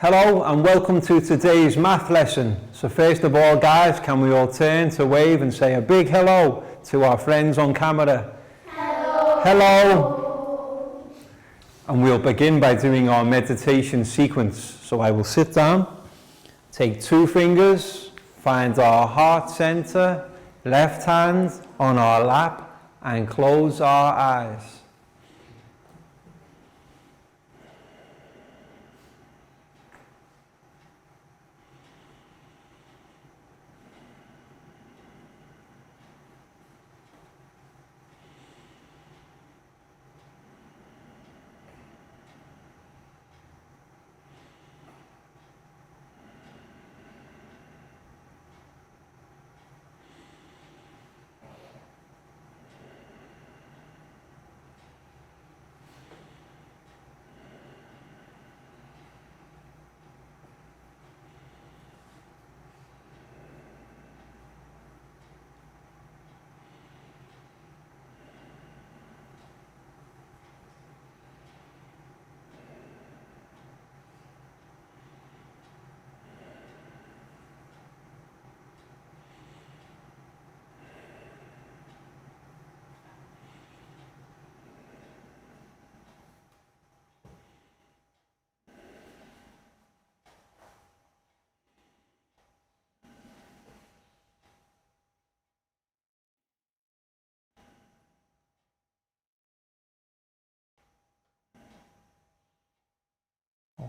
Hello and welcome to today's math lesson. So first of all guys, can we all turn to wave and say a big hello to our friends on camera? Hello. Hello. And we'll begin by doing our meditation sequence. So I will sit down, take 2 fingers, find our heart center, left hand on our lap and close our eyes.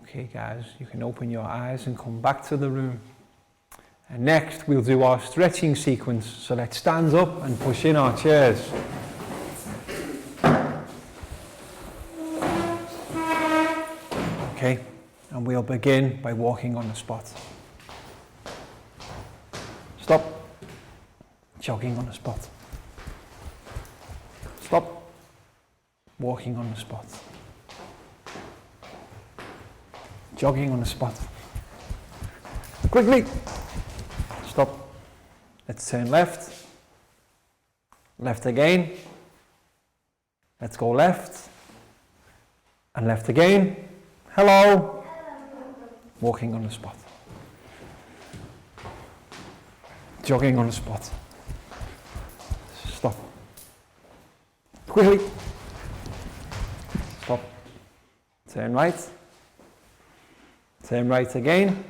Okay guys, you can open your eyes and come back to the room. And next we'll do our stretching sequence. So let's stand up and push in our chairs. Okay, and we'll begin by walking on the spot. Stop. Jogging on the spot. Stop. Walking on the spot. Jogging on the spot. Quickly. Stop. Let's turn left. Left again. Let's go left. And left again. Hello. Walking on the spot. Jogging on the spot. Stop. Quickly. Stop. Turn right. Turn right again.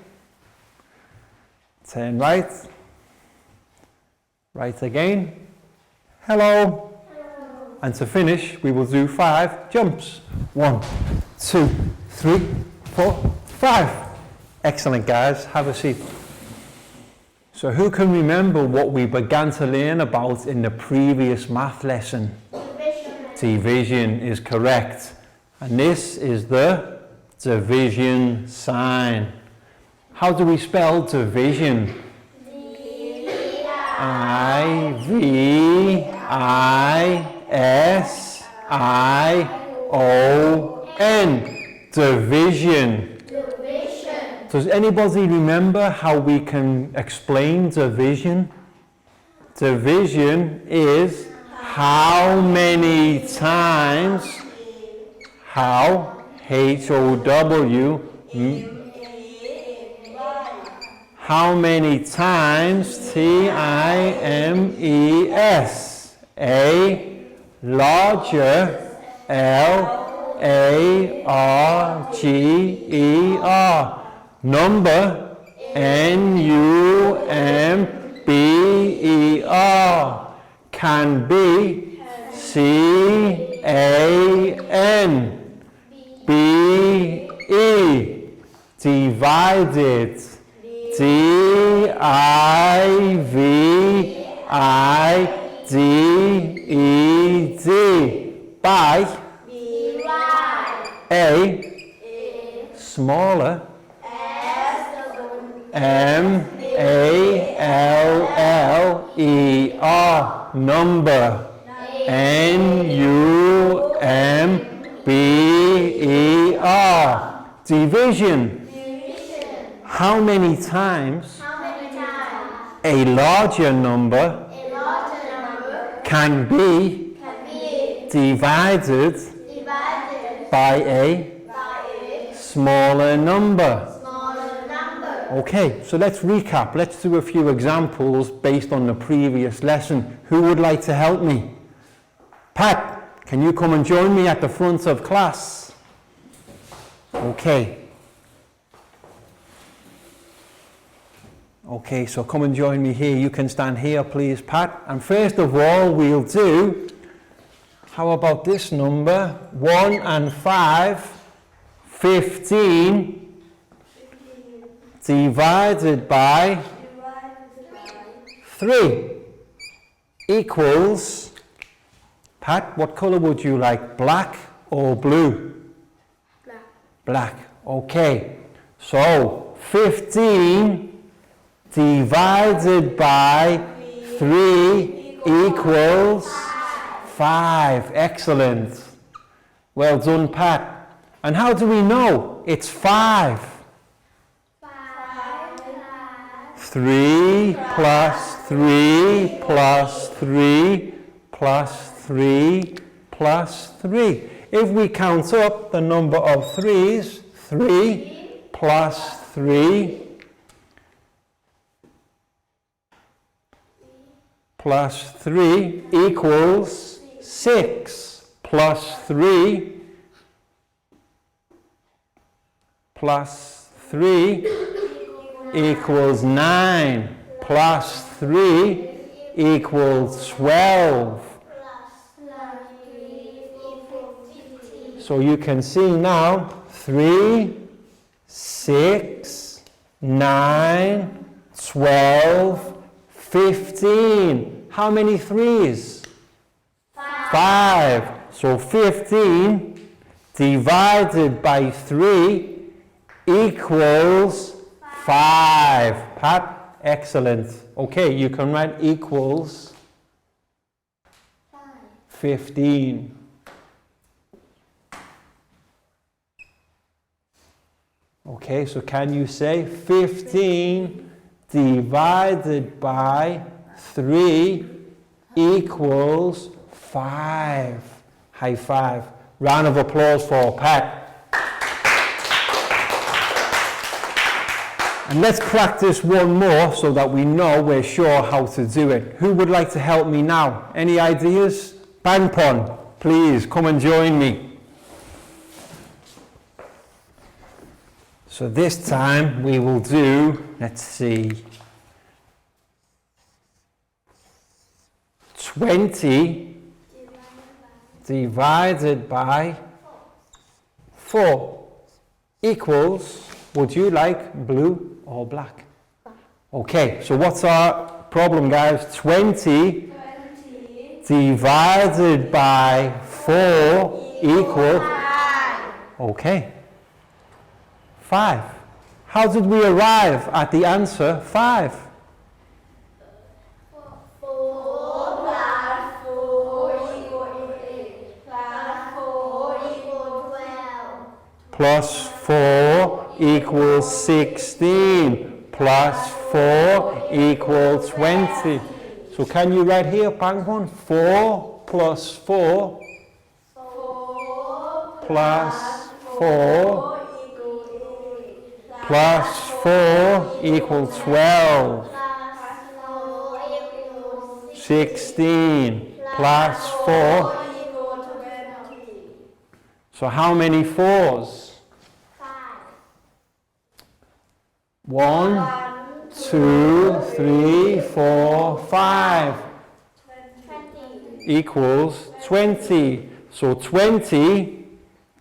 Turn right. Right again. Hello. Hello. And to finish, we will do 5 jumps. 1, 2, 3, 4, 5. Excellent guys, have a seat. So who can remember what we began to learn about in the previous math lesson? Division. Division is correct. And this is the division sign. How do we spell division? I-V-I-S-I-O-N. Division. Does anybody remember how we can explain division? Division is how many times, H-O-W, how many times, T-I-M-E-S, a larger, L-A-R-G-E-R, number, N-U-M-B-E-R, can be, C-A-N, B-E, divided, D-I-V-I-D-E-D, by, A, smaller, M-A-L-L-E-R, number, N-U-M-B-E-R, division. How many times a larger number can be divided by a smaller number? Okay, so let's recap. Let's do a few examples based on the previous lesson. Who would like to help me? Pat, can you come and join me at the front of class? Okay. Okay, so come and join me here. You can stand here, please, Pat. And first of all, we'll do, how about this number? 1 and 5, 15 divided by 3 equals, Pat, what colour would you like? Black or blue? Black. Black. Okay, so 15 divided by 3 equals 5. Excellent. Well done, Pat. And how do we know it's 5? 3 plus 3 plus 3 plus 3 plus 3. If we count up the number of 3's, 3 plus 3 plus 3 equals 6 plus 3 plus 3 equals 9 plus 3 equals 12. So you can see now 3, 6, 9, 12, 15. How many 3's? 5. So 15 divided by 3 equals 5. Pat, excellent. Okay, you can write equals 15. Okay, so can you say 15 divided by 3 equals 5? High five. Round of applause for Pat. And let's practice one more so that we know we're sure how to do it. Who would like to help me now? Any ideas? Bangpon, please come and join me. So this time we will do, let's see, 20 divided by 4 equals, would you like blue or black? Okay, so what's our problem, guys? 20 divided by 4 equals, okay, 5. How did we arrive at the answer 5? 4 plus 4 equals 8 plus 4 equals 12. Plus 4 equals 16. Plus 4 equals 20. So can you write here, Bangpon? 4 plus 4 plus 4 plus 4 equals 12. 16 plus 4. So how many 4's? 1, 2, 3, 4, 5 equals 20. So 20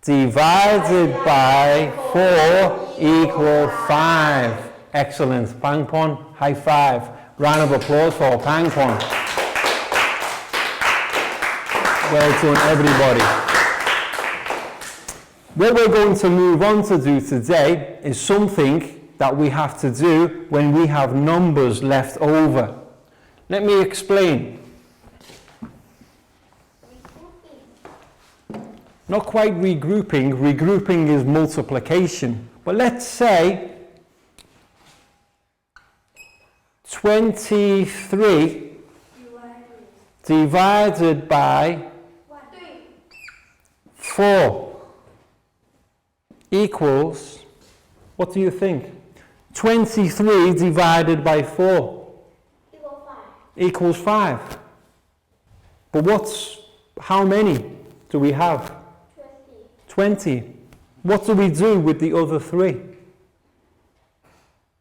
divided by 4 equals 5. Excellent. Bangpon, high five. Round of applause for Bangpon. Well done, everybody. What we're going to move on to do today is something that we have to do when we have numbers left over. Let me explain. Not quite regrouping. Regrouping is multiplication. But let's say 23 divided by 4 equals, what do you think? 23 divided by 4 Equal 5. equals 5. But how many do we have? 20. What do we do with the other 3?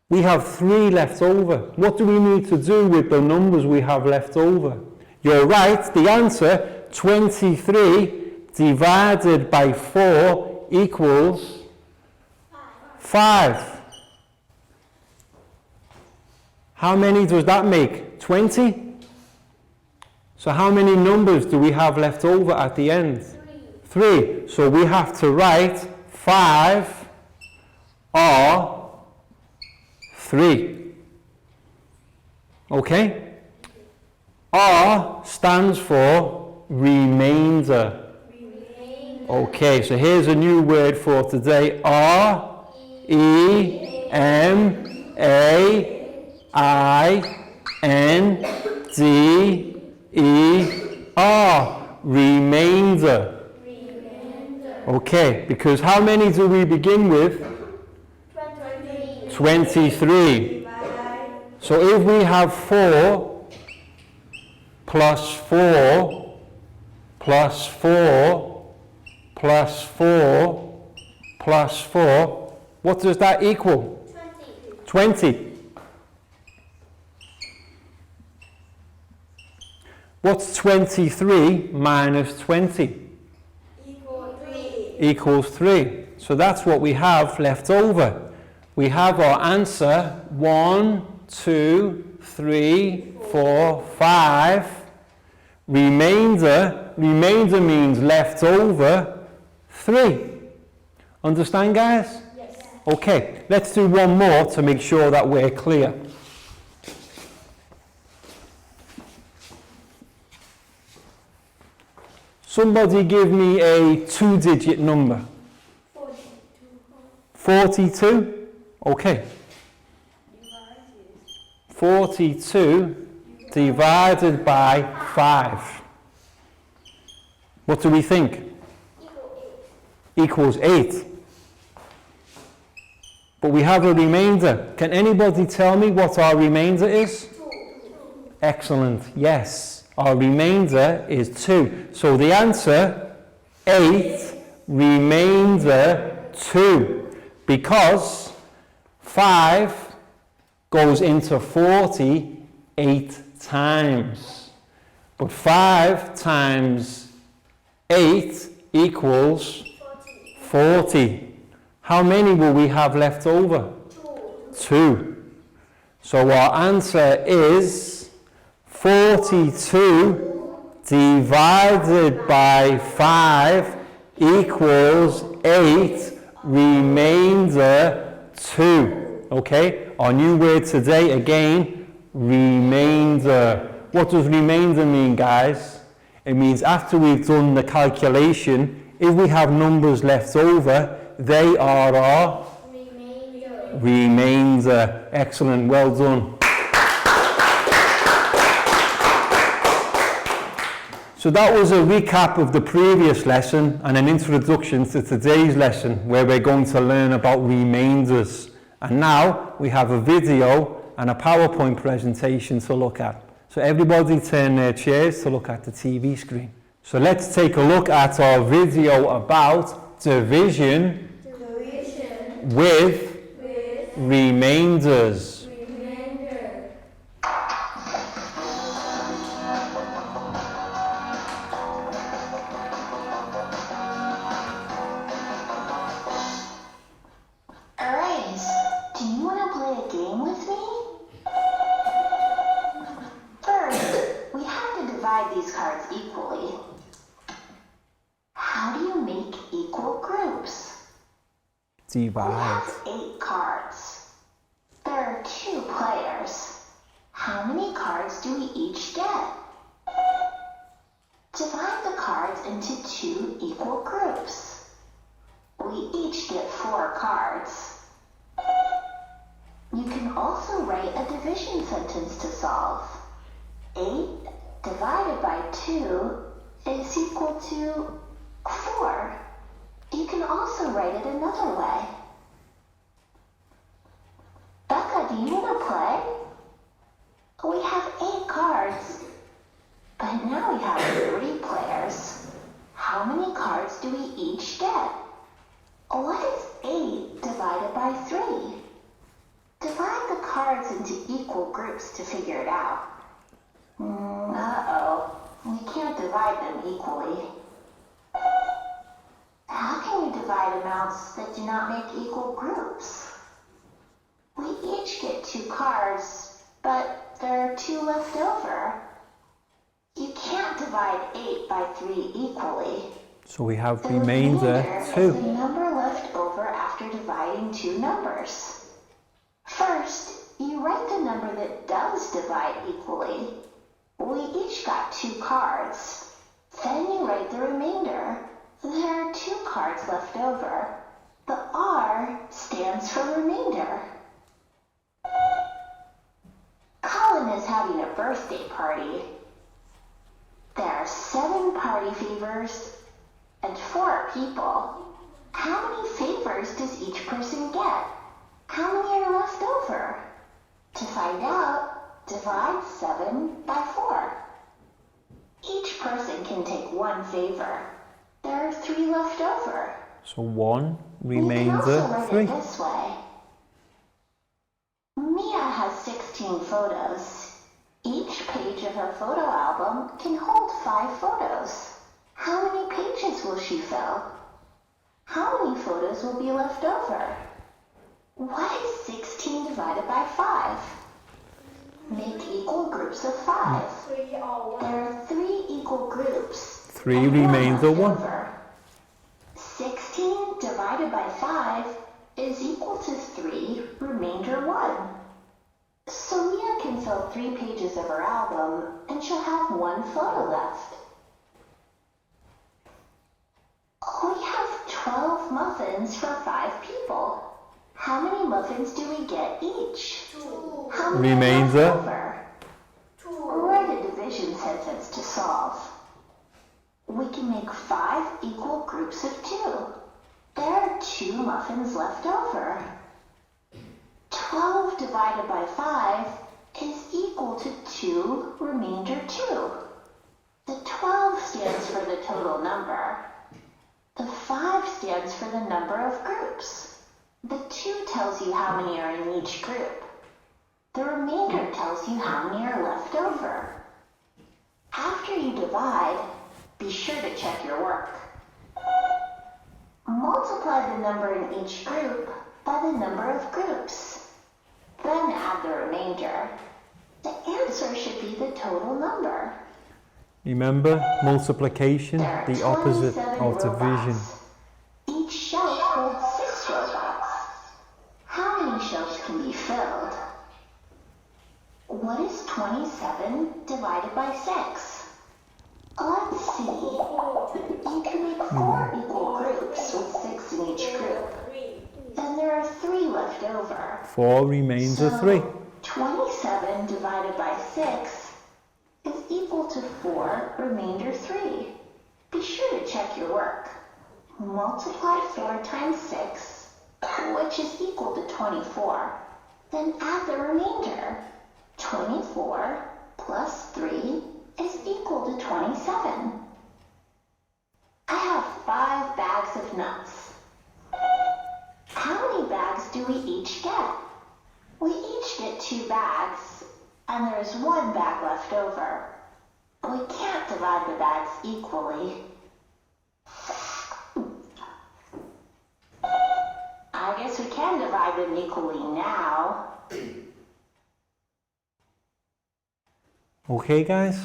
We have 3 left over. What do we need to do with the numbers we have left over? You're right, the answer, 23 divided by 4 equals 5. How many does that make? 20? So how many numbers do we have left over at the end? 3. So we have to write 5 or 3. Okay? R stands for remainder. Okay, so here's a new word for today. R-E-M-A-I-N-D-E-R. Remainder. Okay, because how many do we begin with? 23. So if we have 4 plus 4 plus 4 plus 4 plus 4, what does that equal? 20. What's 23 minus 20? Equals 3. So that's what we have left over. We have our answer 1, 2, 3, 4, 5. Remainder means left over 3. Understand, guys? Yes. Okay, let's do one more to make sure that we're clear. Somebody give me a 2-digit number. 42? Okay. 42 divided by 5. What do we think? Equals 8. But we have a remainder. Can anybody tell me what our remainder is? 2. Excellent. Yes. Our remainder is 2. So the answer, 8, remainder 2. Because 5 goes into 40 8 times. But 5 times 8 equals 40. How many will we have left over? 2. So our answer is 42 divided by 5 equals 8, remainder 2. Okay, our new word today again, remainder. What does remainder mean, guys? It means after we've done the calculation, if we have numbers left over, they are our remainder. Excellent, well done. So that was a recap of the previous lesson and an introduction to today's lesson where we're going to learn about remainders. And now we have a video and a PowerPoint presentation to look at. So everybody turn their chairs to look at the TV screen. So let's take a look at our video about division with remainders. These cards equally. How do you make equal groups? Divide. We have 8 cards. There are 2 players. How many cards do we each get? Divide the cards into 2 equal groups. We each get 4 cards. You can also write a division sentence to solve. 8 divided by 2 is equal to 4. You can also write it another way. do you want to play? We have 8 cards, but now we have 3 players. How many cards do we each get? What is 8 divided by 3? Divide the cards into equal groups to figure it out. Uh-oh, we can't divide them equally. How can we divide amounts that do not make equal groups? We each get 2 cards, but there are 2 left over. You can't divide 8 by 3 equally. So we have The remainder is 2. the number left over after dividing 2 numbers. First, you write the number that does divide equally. We each got 2 cards. Then you write the remainder. There are 2 cards left over. The R stands for remainder. Colin is having a birthday party. There are 7 party favors and 4 people. How many favors does each person get? How many are left over? To find out, divide 7 by 4. Each person can take 1 favor. There are 3 left over. So 1, You can also remainder write 3. it this way. Mia has 16 photos. Each page of her photo album can hold 5 photos. How many pages will she fill? How many photos will be left over? What is 16 divided by 5? Make equal groups of 5. 3 or 1. There are 3 equal groups. 3 and remainder left 1. over. 16 divided by 5 is equal to 3 remainder 1. So Mia can fill 3 pages of her album and she'll have 1 photo left. We have 12 muffins for 5 people. How many muffins do we get each? 2. How many are Remainder. left over? 2. Write a division sentence to solve. We can make 5 equal groups of 2. There are 2 muffins left over. 12 divided by 5 is equal to 2 remainder 2. The 12 stands for the total number. The 5 stands for the number of groups. The 2 tells you how many are in each group. The remainder tells you how many are left over. After you divide, be sure to check your work. Multiply the number in each group by the number of groups. Then add the remainder. The answer should be the total number. Remember, multiplication, There are the opposite 27 of division. robots. Each shelf holds 6 robots. How many shelves can be filled? What is 27 divided by 6? Let's see. You can make 4 equal groups with 6 in each group. Then there are 3 left over. 4 remainder 3. 27 divided by 6 is equal to 4 remainder 3. Be sure to check your work. Multiply 4 times 6, which is equal to 24. Then add the remainder. 24 plus 3 is equal to 27. I have 5 bags of nuts. How many bags do we each get? We each get 2 bags, and there is 1 bag left over. We can't divide the bags equally. I guess we can divide them equally now. Okay, guys?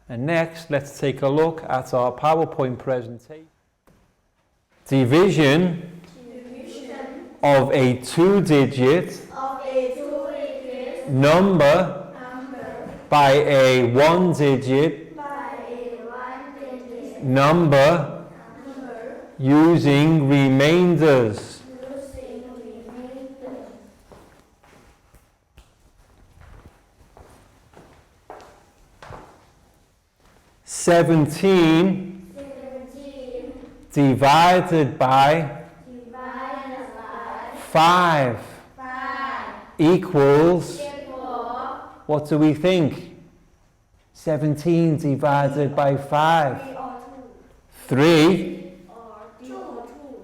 And next, let's take a look at our PowerPoint presentation. Division of a 2-digit Of a 2-digit number number by a 1-digit by a 1-digit number number using remainders. using remainder. Seventeen 17 divided by divided by 5. 5. equals, what do we think? 17 divided by 5. 3,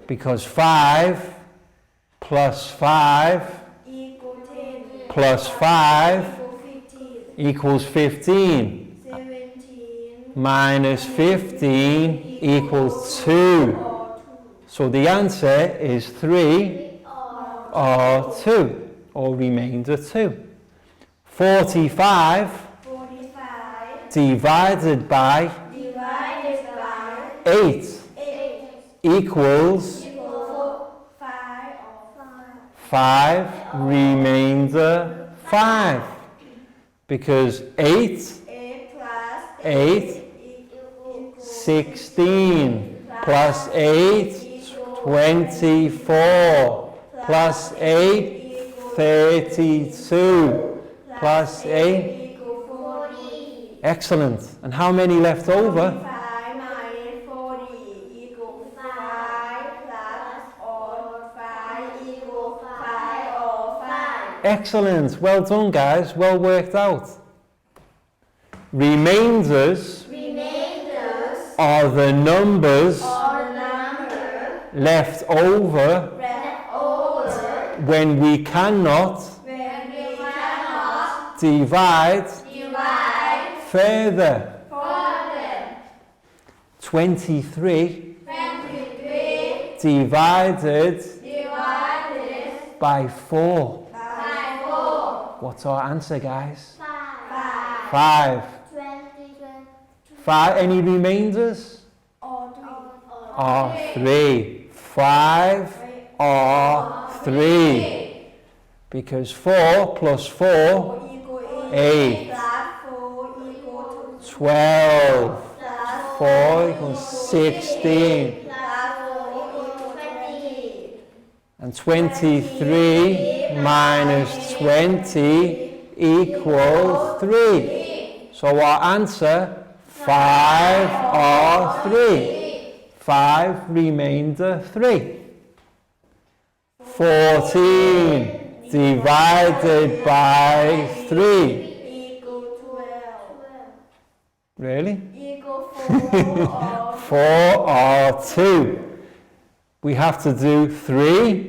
because 5 plus 5 plus 5 equals 15. minus 15 equals 2. So the answer is 3 or 2, or remainder 2. 45 divided by 8 equals 5, remainder 5. Because 8 16 plus 8 24 plus 8 32 plus 8 excellent. And how many left over? 5 minus 40 equals 5 plus or 5 equals 5 or 5. Excellent. Well done, guys. Well worked out. Remainders are the numbers left over when we cannot divide further. 23 divided by 4. What's our answer, guys? 5. 5. Any remainders? Or 3. 5 or 3. Because 4 plus 4, 8. 12. 4 equals 16. And 23 minus 20 equals 3. So our answer, 5 or 3. 5, remainder 3. 14 divided by 3. Really? 4 or 2. We have to do 3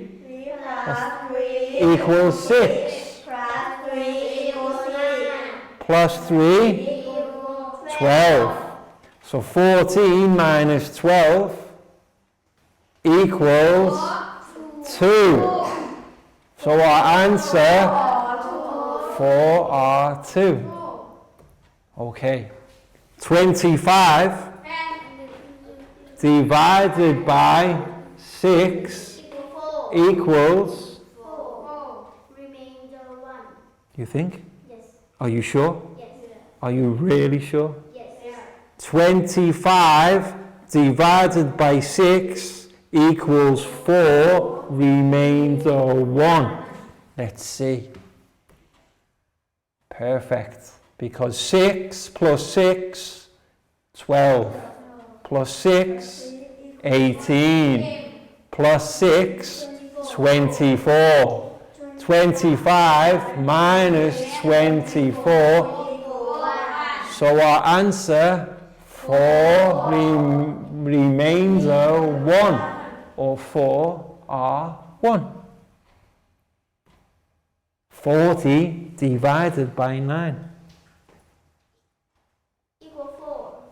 equals 6. Plus 3, 12. So 14 minus 12 equals 2. So our answer, 4 or 2. Okay. 25 divided by 6 equals, Remainder 1. you think? Yes. Are you sure? Yes. Are you really sure? Yes. 25 divided by 6 equals 4, remainder 1. Let's see. Perfect. Because 6 plus 6, 12. Plus 6, 18. Plus 6, 24. 25 minus 24. So our answer, 4, remainder 1. Or 4 are 1. 40 divided by 9.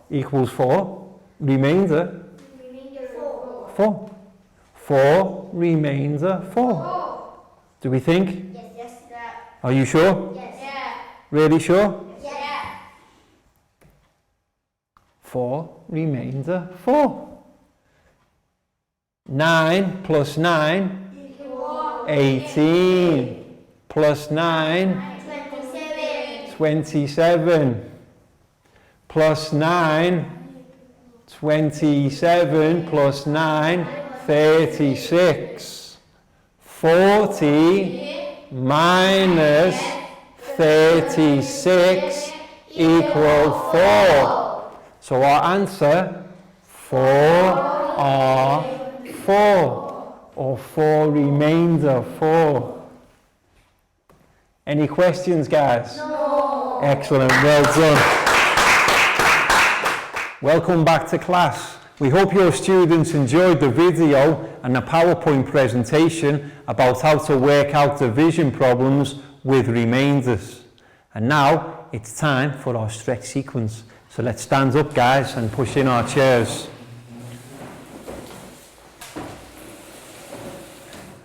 Equals 4. Remainder 4. 4, remainder 4. Do we think? Yes. Are you sure? Yes. Really sure? Yes. 4, remainder 4. 9 plus 9, 18. Plus 9, 27. Plus 9, 27 plus 9, 36. 40 minus 36 equals 4. So our answer, 4 or 4. Or 4 remainder 4. Any questions, guys? No. Excellent, well done. Welcome back to class. We hope your students enjoyed the video and the PowerPoint presentation about how to work out division problems with remainders. And now it's time for our stretch sequence. So let's stand up, guys, and push in our chairs.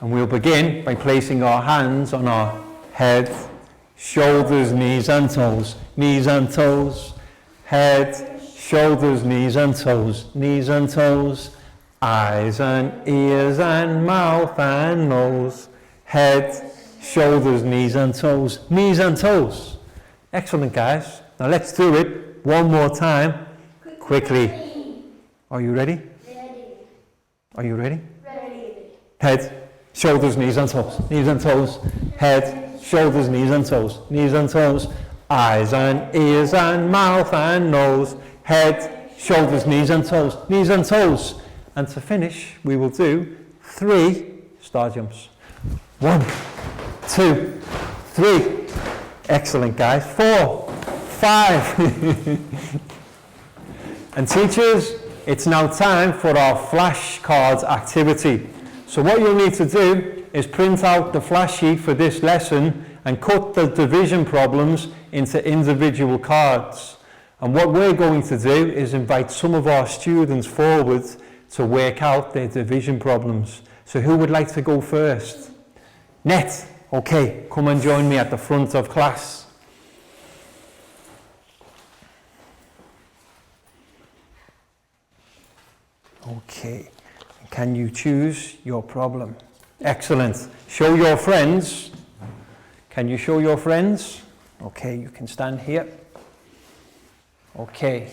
And we'll begin by placing our hands on our head, shoulders, knees and toes, knees and toes, head, shoulders, knees and toes, knees and toes, eyes and ears and mouth and nose, head, shoulders, knees and toes, knees and toes. Excellent, guys. Now let's do it one more time, quickly. Are you ready? Ready. Are you ready? Ready. Head, shoulders, knees and toes, head, shoulders, knees and toes, eyes and ears and mouth and nose, head, shoulders, knees and toes. And to finish, we will do 3 star jumps. 1, 2, 3. Excellent, guys. 4, 5. And teachers, it's now time for our flashcards activity. So what you'll need to do is print out the flash sheet for this lesson and cut the division problems into individual cards. And what we're going to do is invite some of our students forward to work out their division problems. So who would like to go first? Net. Okay, come and join me at the front of class. Okay, can you choose your problem? Excellent. Show your friends. Can you show your friends? Okay, you can stand here. Okay.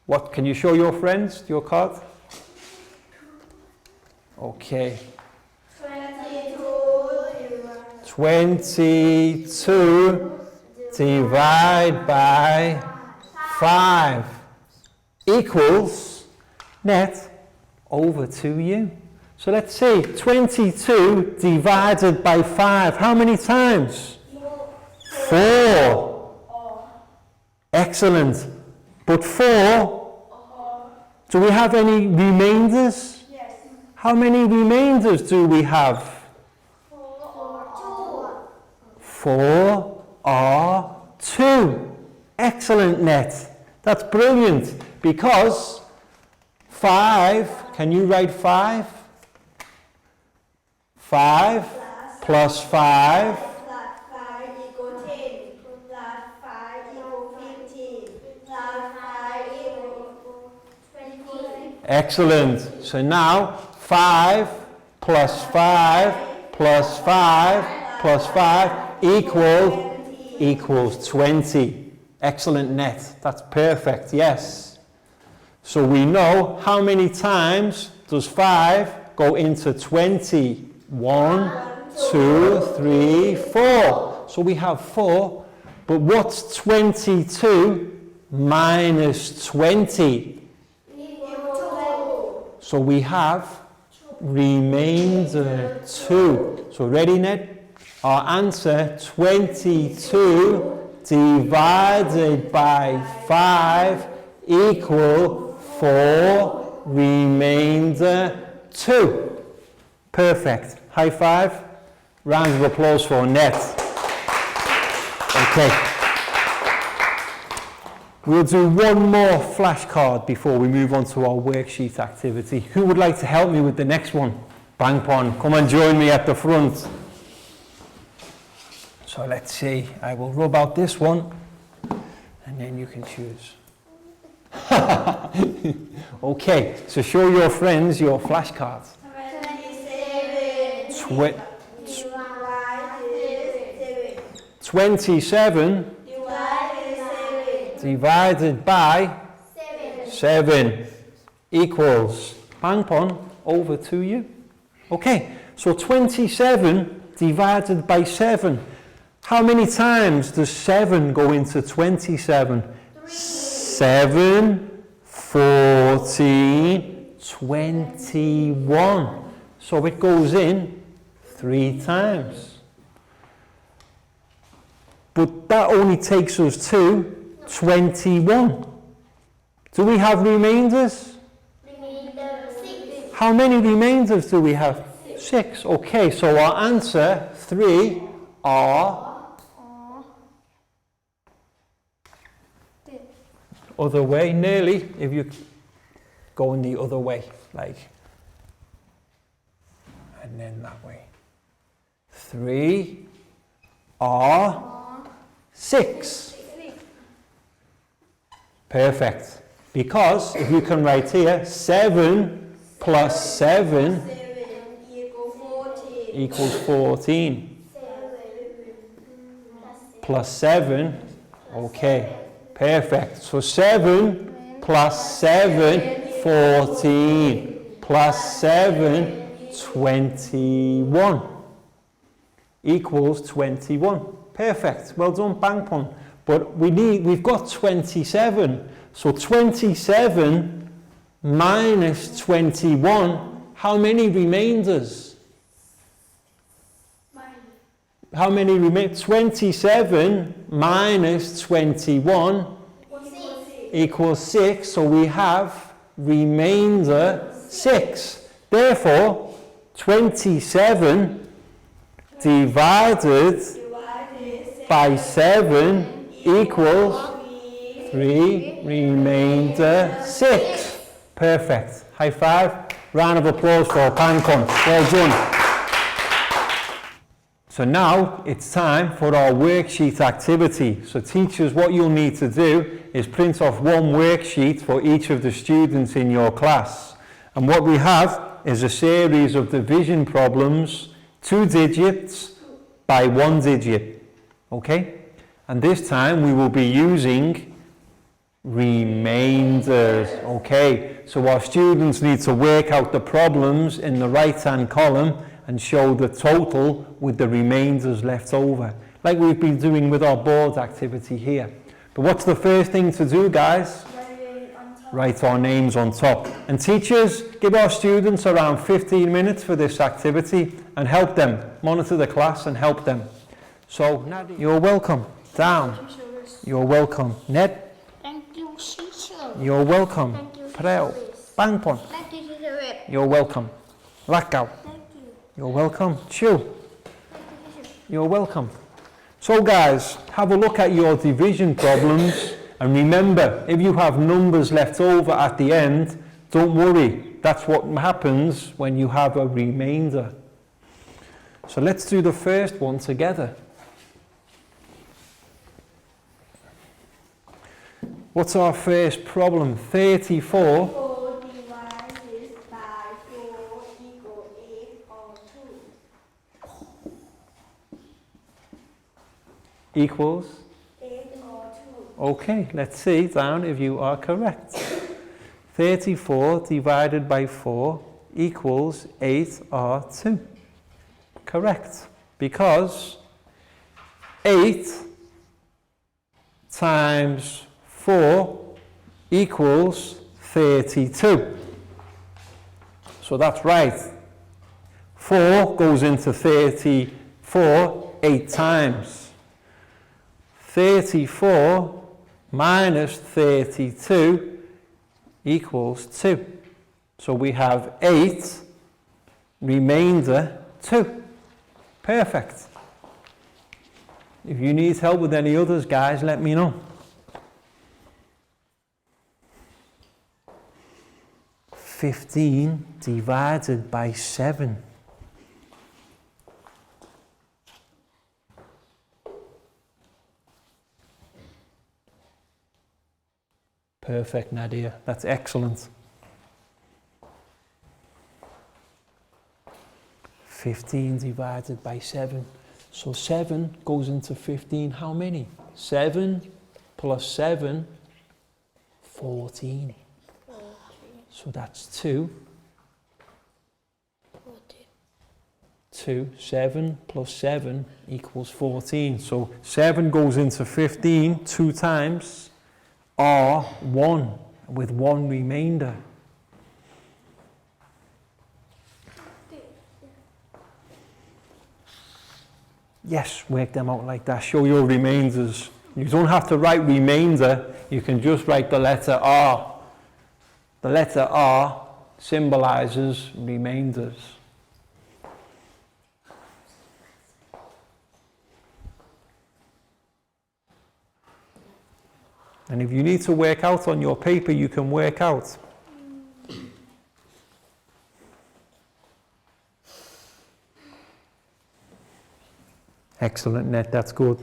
What, can you show your friends your card? Okay. 22 divided by 5 equals, net, over to you. So let's say 22 divided by 5. How many times? 4. Excellent. But 4, do we have any remainders? Yes. How many remainders do we have? 4 are 2. Excellent, Net. That's brilliant, because 5, can you write 5? 5 plus 5. Plus 5 equals 10. Plus 5 equals 15. Plus 5 equals 20. Excellent. So now 5 plus 5 plus 5 plus 5 equals 20. Excellent, Net. That's perfect, yes. So we know how many times does 5 go into 20? 1, 2, 3, 4. So we have 4. But what's 22 minus 20? So we have remainder 2. So ready, Ned? Our answer, 22 divided by 5 equal 4 remainder 2. Perfect. High five. Round of applause for Net. Okay. We'll do one more flashcard before we move on to our worksheet activity. Who would like to help me with the next one? Bangpon, come and join me at the front. So let's see, I will rub out this one and then you can choose. Okay, so show your friends your flashcards. 27 divided by 7 equals, Bangpon, over to you. Okay, so 27 divided by 7. How many times does 7 go into 27? 7, 14, 21. So it goes in 3 times. but that only takes us to 21. Do we have remainders? Remainder 6. How many remainders do we have? 6. Okay, so our answer, 3, are other way, nearly, if you go in the other way, like, and then that way. 3 are 6. Perfect. Because if you can write here, 7 plus 7 equals 14. Plus 7, okay, perfect. So 7 plus 7, 14. Plus 7, 21. Equals 21. Perfect. Well done, bang pun. But we've got 27. So 27 minus 21, how many remainders? How many remain? 27 minus 21 equals 6. So we have remainder 6. Therefore, 27 divided by 7 equals 3, remainder 6. Perfect. High five. Round of applause for Pancon. Well done. So now it's time for our worksheet activity. So teachers, what you'll need to do is print off one worksheet for each of the students in your class. And what we have is a series of division problems, 2 digits by 1 digit. Okay? And this time we will be using remainders. Okay, so our students need to work out the problems in the right hand column and show the total with the remainders left over, like we've been doing with our board activity here. But what's the first thing to do, guys? Write our names on top. And teachers, give our students around 15 minutes for this activity and help them, monitor the class and help them. So, you're welcome. Down. You're welcome. Ned. Thank you, teacher. You're welcome. Thank you, Preo. Bangpon. Thank you, teacher. You're welcome. Lakau. Thank you. You're welcome. Chu. You're welcome. So guys, have a look at your division problems and remember, if you have numbers left over at the end, don't worry. That's what happens when you have a remainder. So let's do the first one together. What's our first problem? 34. 4 divided by 4 equals 8 or 2. Equals? 8 or 2. Okay, let's see down if you are correct. 34 divided by 4 equals 8 or 2. Correct, because 8 times 4 equals 32. So that's right. 4 goes into 34 8 times. 34 minus 32 equals 2. So we have 8, remainder 2. Perfect. If you need help with any others, guys, let me know. 15 divided by 7. Perfect, Nadia. That's excellent. 15 divided by 7. So 7 goes into 15. How many? 7 plus 7, 14. So that's 2. 2, 7 plus 7 equals 14. So 7 goes into 15 2 times, or 1 with 1 remainder. Yes, work them out like that. Show your remainders. You don't have to write remainder, you can just write the letter R. The letter R symbolises remainders. And if you need to work out on your paper, you can work out. Excellent, Ned, that's good.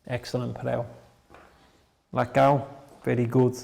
Excellent, Perel. Let go. Very good.